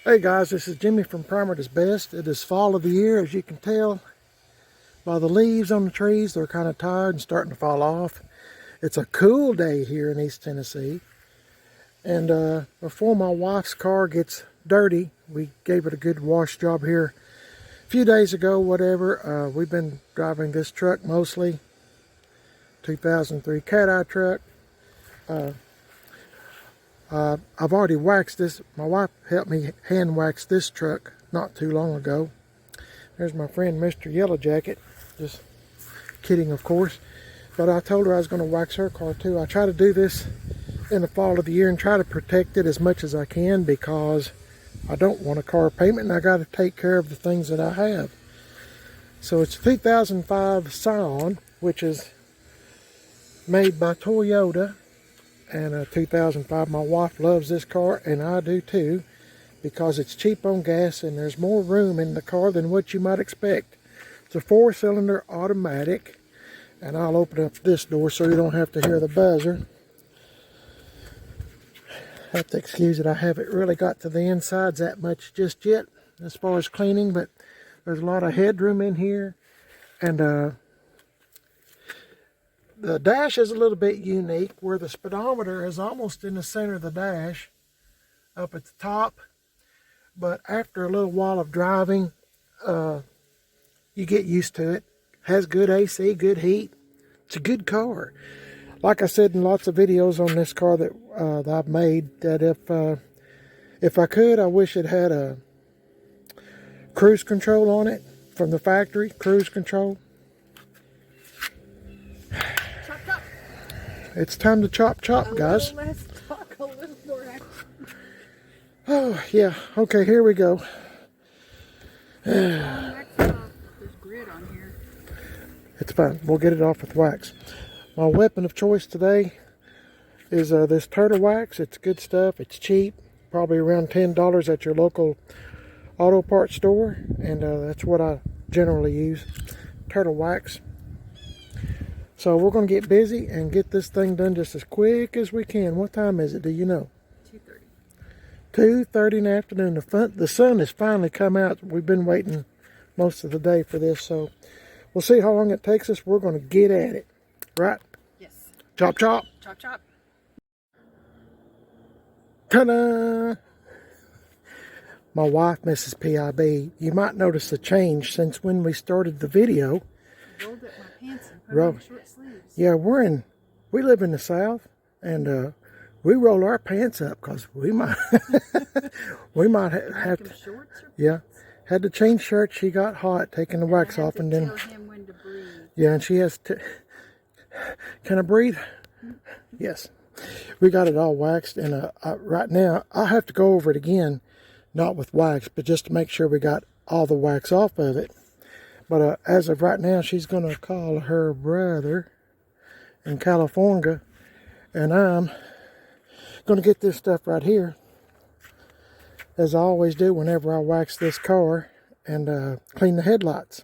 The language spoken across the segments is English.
Hey guys, this is Jimmy from Primer is Best. It is fall of the year, as you can tell by the leaves on the trees. They're kind of tired and starting to fall off. It's a cool day here in East Tennessee. And before my wife's car gets dirty, we gave it a good wash job here a few days ago, whatever. We've been driving this truck mostly, 2003 Cat-Eye truck. I've already waxed this. My wife helped me hand wax this truck not too long ago. There's my friend Mr. Yellow Jacket. Just kidding, of course. But I told her I was going to wax her car too. I try to do this in the fall of the year and try to protect it as much as I can, because I don't want a car payment and I got to take care of the things that I have. So it's a 2005 Scion, which is made by Toyota. And a 2005, my wife loves this car, and I do too, because it's cheap on gas and there's more room in the car than what you might expect. It's a 4-cylinder automatic, and I'll open up this door so you don't have to hear the buzzer. Have to excuse it, I haven't really got to the insides that much just yet as far as cleaning, but there's a lot of headroom in here. And the dash is a little bit unique, where the speedometer is almost in the center of the dash, up at the top. But after a little while of driving, you get used to it. Has good AC, good heat. It's a good car. Like I said in lots of videos on this car that I've made, that if I could, I wish it had a cruise control on it from the factory. Cruise control. It's time to chop, guys. Let's talk a little more action. Oh, yeah. Okay, here we go. There's grit on here. It's fine. We'll get it off with wax. My weapon of choice today is this turtle wax. It's good stuff. It's cheap. Probably around $10 at your local auto parts store. And that's what I generally use. Turtle wax. So we're going to get busy and get this thing done just as quick as we can. What time is it? Do you know? 2:30. 2:30 in the afternoon. The sun has finally come out. We've been waiting most of the day for this. So we'll see how long it takes us. We're going to get at it. Right? Yes. Chop, chop. Chop, chop. Ta-da! My wife, Mrs. PIB. You might notice a change since when we started the video. Rolled up my pants and put on short sleeves. Yeah, we live in the South, and we roll our pants up because we might have to. Shorts or Yeah, had to change shirts. She got hot taking the wax off, and then tell him when to breathe. yeah, and she has to. Can I breathe? Yes. We got it all waxed, and right now I have to go over it again, not with wax, but just to make sure we got all the wax off of it. But as of right now, she's going to call her brother in California, and I'm going to get this stuff right here, as I always do whenever I wax this car, and clean the headlights.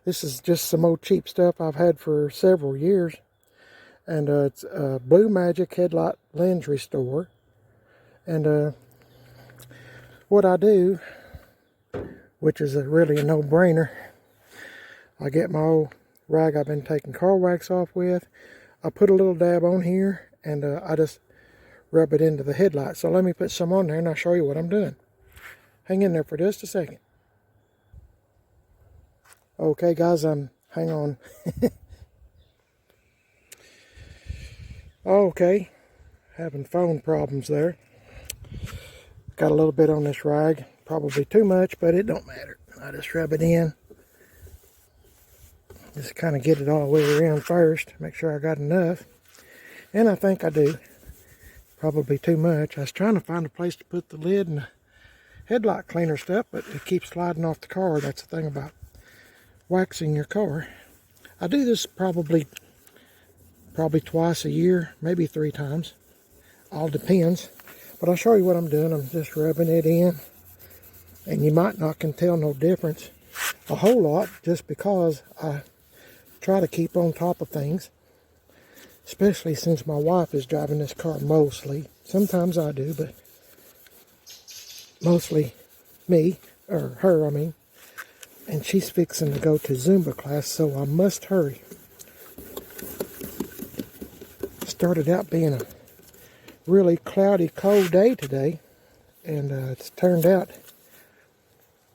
This is just some old cheap stuff I've had for several years, and it's Blue Magic Headlight Lens Restore. And what I do, which is really a no-brainer, I get my old rag I've been taking car wax off with. I put a little dab on here, and I just rub it into the headlight. So let me put some on there and I'll show you what I'm doing. Hang in there for just a second. Okay guys, hang on. Okay, having phone problems there. Got a little bit on this rag, probably too much, but it don't matter. I just rub it in. Just kind of get it all the way around first. Make sure I got enough. And I think I do. Probably too much. I was trying to find a place to put the lid and the headlight cleaner stuff, but it keeps sliding off the car. That's the thing about waxing your car. I do this probably twice a year, maybe 3 times. All depends. But I'll show you what I'm doing. I'm just rubbing it in. And you might not can tell no difference a whole lot, just because I try to keep on top of things, especially since my wife is driving this car mostly. Sometimes I do, but mostly me, or her, I mean. And she's fixing to go to Zumba class, so I must hurry. Started out being a really cloudy, cold day today, and it's turned out,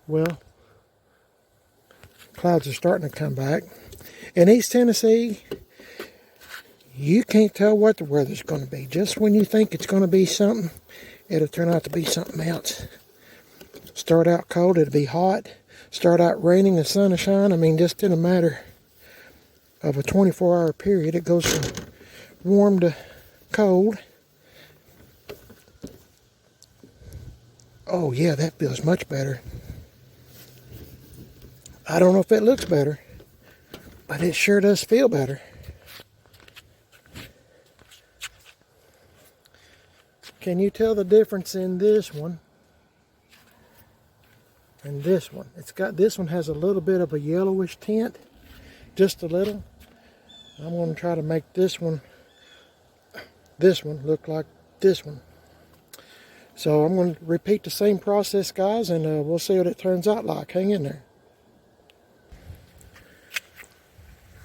well, clouds are starting to come back. In East Tennessee, you can't tell what the weather's going to be. Just when you think it's going to be something, it'll turn out to be something else. Start out cold, it'll be hot. Start out raining, the sun will shine. I mean, just in a matter of a 24-hour period, it goes from warm to cold. Oh yeah, that feels much better. I don't know if it looks better, but it sure does feel better. Can you tell the difference in this one and this one? This one has a little bit of a yellowish tint, just a little. I'm going to try to make this one look like this one. So I'm going to repeat the same process, guys, and we'll see what it turns out like. Hang in there.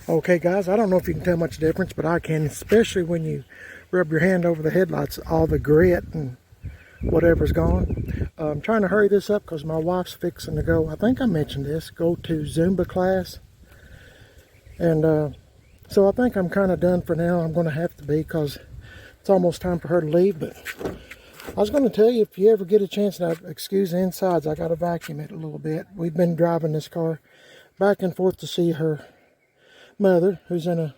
Okay, guys, I don't know if you can tell much difference, but I can, especially when you rub your hand over the headlights, all the grit and whatever's gone. I'm trying to hurry this up because my wife's fixing to go, I think I mentioned this, go to Zumba class. And so I think I'm kind of done for now. I'm going to have to be because it's almost time for her to leave. But I was going to tell you, if you ever get a chance, now excuse the insides, I got to vacuum it a little bit. We've been driving this car back and forth to see her mother, who's in a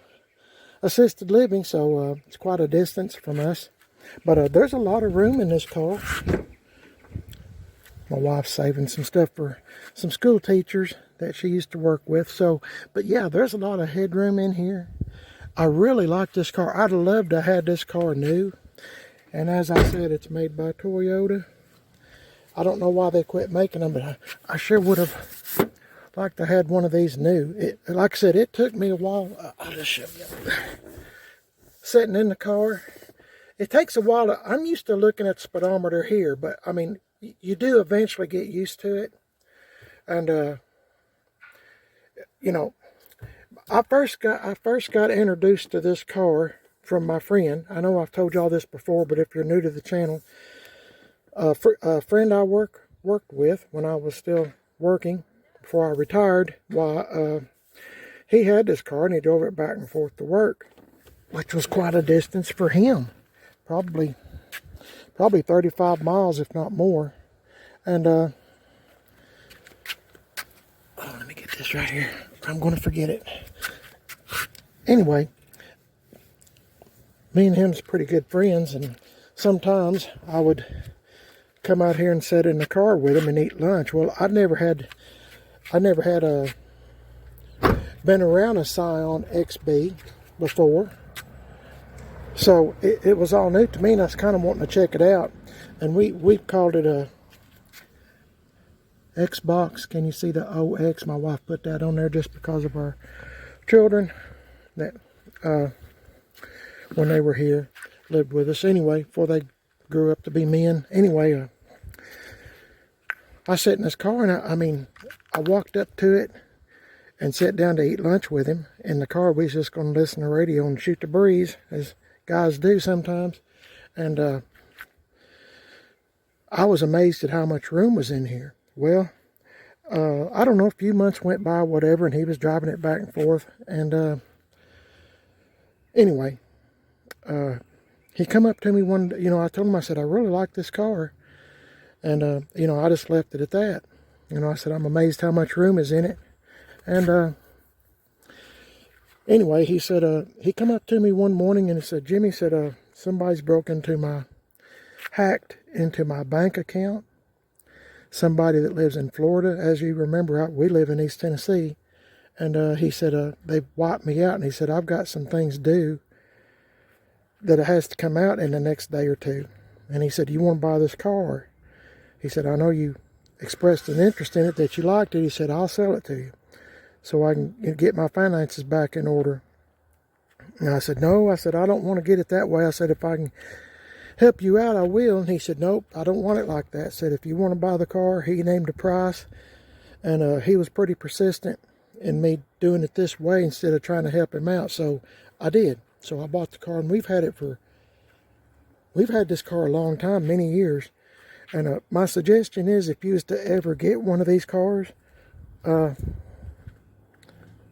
assisted living, so it's quite a distance from us. But there's a lot of room in this car. My wife's saving some stuff for some school teachers that she used to work with. So, but yeah, there's a lot of headroom in here. I really like this car. I'd love to have had this car new. And as I said, it's made by Toyota. I don't know why they quit making them, but I sure would have liked to have had one of these new. Like I said, it took me a while. I'll just show you. Sitting in the car, it takes a while. I'm used to looking at the speedometer here, but I mean, you do eventually get used to it. And you know, I first got introduced to this car from my friend. I know I've told y'all this before, but if you're new to the channel, a friend I worked with when I was still working before I retired, he had this car and he drove it back and forth to work, which was quite a distance for him, probably 35 miles, if not more. And let me get this right here. I'm going to forget it. Anyway, me and him's pretty good friends, and sometimes I would come out here and sit in the car with him and eat lunch. Well, I never had been around a Scion XB before, so it was all new to me, and I was kind of wanting to check it out. And we called it a Xbox. Can you see the OX? My wife put that on there just because of our children that when they were here lived with us anyway, before they grew up to be men. Anyway, I sat in this car, and I walked up to it and sat down to eat lunch with him. In the car, we was just going to listen to radio and shoot the breeze, as guys do sometimes. And I was amazed at how much room was in here. Well, I don't know, a few months went by, whatever, and he was driving it back and forth. And anyway, he come up to me one day, I told him, I said, I really like this car. And, I just left it at that. I said, I'm amazed how much room is in it. And anyway, he said, he come up to me one morning and he said, Jimmy, said, somebody's hacked into my bank account. Somebody that lives in Florida. As you remember, we live in East Tennessee. And he said, they've wiped me out. And he said, I've got some things due that it has to come out in the next day or two. And he said, you want to buy this car? He said, I know you expressed an interest in it, that you liked it. He said, I'll sell it to you so I can get my finances back in order. And I said, no, I said, I don't want to get it that way. I said, if I can help you out, I will. And he said, nope, I don't want it like that. Said, if you want to buy the car, he named a price. And he was pretty persistent in me doing it this way instead of trying to help him out. So I did. So I bought the car, and we've had this car a long time, many years. And my suggestion is, if you was to ever get one of these cars,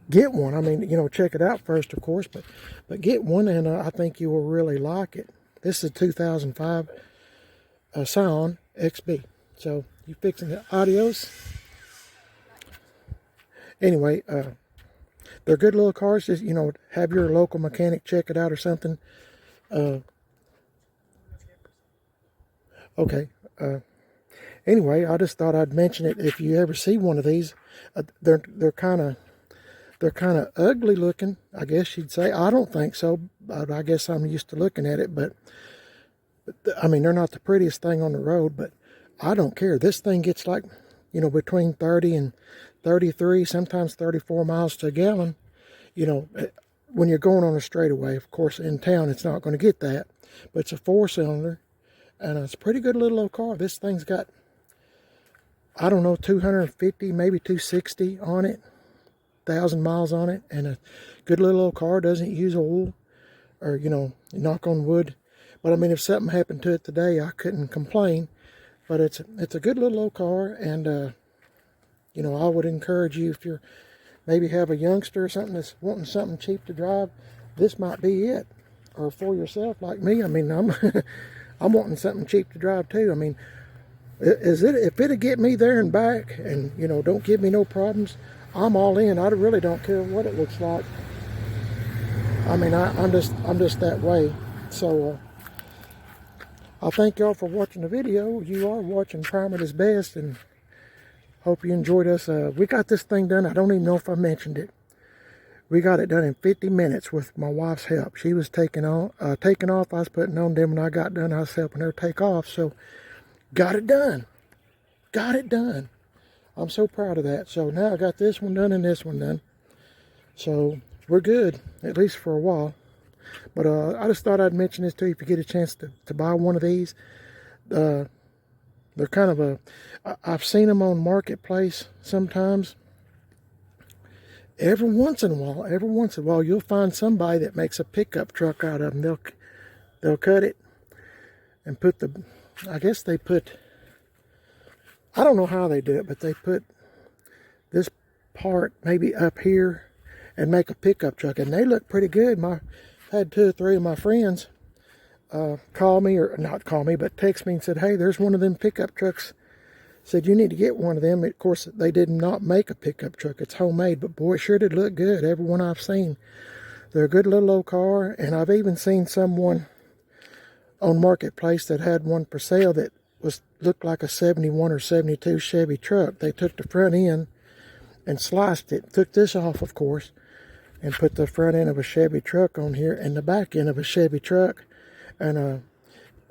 get one. I mean, check it out first, of course, but get one, and I think you will really like it. This is a 2005 Scion XB. So you fixing it? Adios. Anyway, they're good little cars. Just, have your local mechanic check it out or something. Okay. Anyway, I just thought I'd mention it. If you ever see one of these, they're kind of ugly looking, I guess you'd say. I don't think so. I guess I'm used to looking at it, but I mean, they're not the prettiest thing on the road, but I don't care. This thing gets like, between 30 and 33, sometimes 34 miles to a gallon. When you're going on a straightaway, of course, in town, it's not going to get that, but it's a 4-cylinder, and it's a pretty good little old car. This thing's got, I don't know, 250, maybe 260 on it, 1,000 miles on it, and a good little old car. Doesn't use oil, or, knock on wood. But I mean, if something happened to it today, I couldn't complain. But it's a good little old car, and I would encourage you, if you're maybe have a youngster or something that's wanting something cheap to drive, this might be it. Or for yourself like me, I mean, I'm I'm wanting something cheap to drive too. I mean, if it'll get me there and back, and don't give me no problems, I'm all in. I really don't care what it looks like. I mean, I'm just that way. So I thank y'all for watching the video. You are watching Primer is Best, and hope you enjoyed us. We got this thing done. I don't even know if I mentioned it. We got it done in 50 minutes with my wife's help. She was taking off. I was putting on. Then when I got done, I was helping her take off. So got it done. Got it done. I'm so proud of that. So now I got this one done and this one done. So we're good, at least for a while. But I just thought I'd mention this to you if you get a chance to buy one of these. They're kind of I've seen them on Marketplace sometimes. Every once in a while, you'll find somebody that makes a pickup truck out of them. They'll cut it and put I guess they put, I don't know how they do it, but they put this part maybe up here and make a pickup truck, and they look pretty good. I had 2 or 3 of my friends call me, or not call me, but text me and said, hey, there's one of them pickup trucks. Said, you need to get one of them. Of course, they did not make a pickup truck. It's homemade, but boy, it sure did look good. Every one I've seen. They're a good little old car, and I've even seen someone on Marketplace that had one for sale that looked like a 71 or 72 Chevy truck. They took the front end and sliced it. Took this off, of course, and put the front end of a Chevy truck on here and the back end of a Chevy truck. And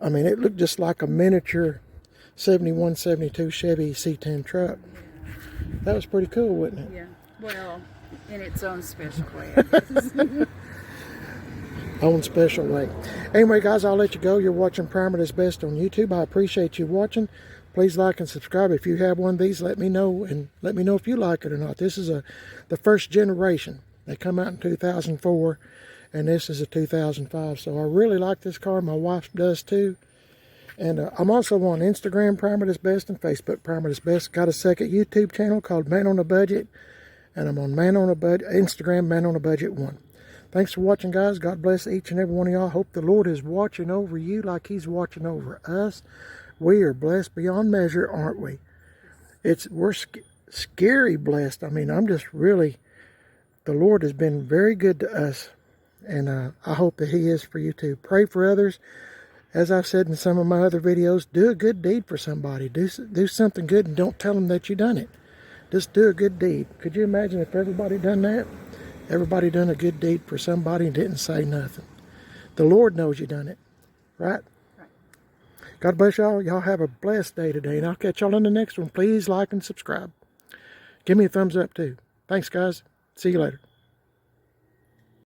I mean, it looked just like a miniature 71, 72 Chevy C10 truck. That was pretty cool, wasn't it? Yeah. Well, in its own special way, I guess. Own special way. Anyway, guys, I'll let you go. You're watching Primer is Best on YouTube. I appreciate you watching. Please like and subscribe. If you have one of these, let me know, and let me know if you like it or not. This is the first generation. They come out in 2004, and this is a 2005. So I really like this car. My wife does too. And I'm also on Instagram, Primer is Best, and Facebook, Primer is Best. Got a second YouTube channel called Man on a Budget, and I'm on Instagram, Man on a Budget 1. Thanks for watching, guys. God bless each and every one of y'all. Hope the Lord is watching over you like He's watching over us. We are blessed beyond measure, aren't we? We're scary blessed. I mean, I'm just really, the Lord has been very good to us, and I hope that He is for you too. Pray for others. As I've said in some of my other videos, do a good deed for somebody. Do something good, and don't tell them that you done it. Just do a good deed. Could you imagine if everybody done that? Everybody done a good deed for somebody and didn't say nothing. The Lord knows you done it. Right? Right. God bless y'all. Y'all have a blessed day today, and I'll catch y'all in the next one. Please like and subscribe. Give me a thumbs up too. Thanks, guys. See you later.